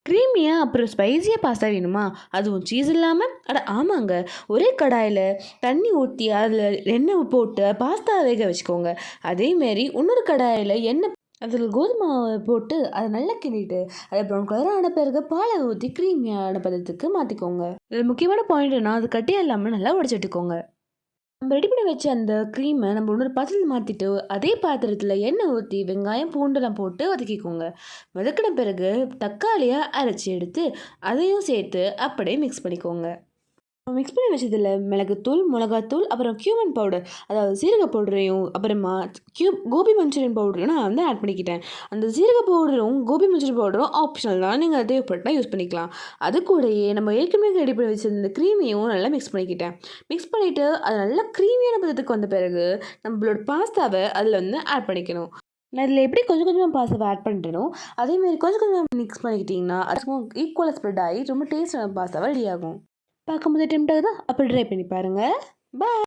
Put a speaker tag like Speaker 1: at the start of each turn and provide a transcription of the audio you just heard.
Speaker 1: க்ரீமியாக அப்புறம் ஸ்பைஸியாக பாஸ்தா வேணுமா? அதுவும் சீஸ் இல்லாமல்? அட ஆமாங்க. ஒரே கடாயில் தண்ணி ஊற்றி அதில் எண்ணெய் போட்டு பாஸ்தா வேக வச்சுக்கோங்க. அதேமாரி இன்னொரு கடாயில் எண்ணெய் அதில் கோதுமை மாவு போட்டு அதை நல்லா கிண்டிட்டு அதை ப்ரௌன் கலர் ஆன பிறகு பாலை ஊற்றி க்ரீமியான பதத்துக்கு மாற்றிக்கோங்க. இதில் முக்கியமான பாயிண்ட் என்ன, அது கட்டியாக இல்லாமல் நல்லா உடச்சிட்டுக்கோங்க. நம்ம ரெடி பண்ணி வச்ச அந்த க்ரீமை நம்ம இன்னொரு பாத்திரத்தில் மாற்றிட்டு அதே பாத்திரத்தில் எண்ணெய் ஊற்றி வெங்காயம் பூண்டெல்லாம் போட்டு வதக்கிக்கோங்க. வதக்கின பிறகு தக்காளியை அரைச்சி எடுத்து அதையும் சேர்த்து அப்படியே மிக்ஸ் பண்ணிக்கோங்க. மிக்ஸ் பண்ணி வச்சதில் மிளகுத்தூள், மிளகாத்தூள், அப்புறம் கியூமன் பவுடர், அதாவது சீரக பவுடரையும், அப்புறமா கோபி மஞ்சூரியன் பவுடரையும் நான் வந்து ஆட் பண்ணிக்கிட்டேன். அந்த சீரக பவுடரும் கோபி மஞ்சூரியன் பவுடரும் ஆப்ஷனல் தான், நீங்கள் அதை தேவைப்பட்டா யூஸ் பண்ணிக்கலாம். அது கூடயே நம்ம ஏற்கனவே ரெடி பண்ணி வச்சிருந்த க்ரீமையும் நல்லா மிக்ஸ் பண்ணிக்கிட்டேன். மிக்ஸ் பண்ணிவிட்டு அது நல்லா க்ரீமியான பதத்துக்கு வந்த பிறகு நம்மளோட பாஸ்தாவை அதில் வந்து ஆட் பண்ணிக்கணும். நான் இதில் எப்படி கொஞ்சம் கொஞ்சமாக பாஸ்தாவை ஆட் பண்ணுறேனோ அதேமாரி கொஞ்சம் கொஞ்சமாக மிக்ஸ் பண்ணிக்கிட்டிங்கன்னா அதுக்கும் ஈக்குவலாக ஸ்ப்ரெட் ஆகி ரொம்ப டேஸ்டான பாஸ்தாவாக ரெடி ஆகும். பார்க்கும்போது டெம்ட் ஆகுதா? அப்போ ட்ரை பண்ணி பாருங்கள். பாய்.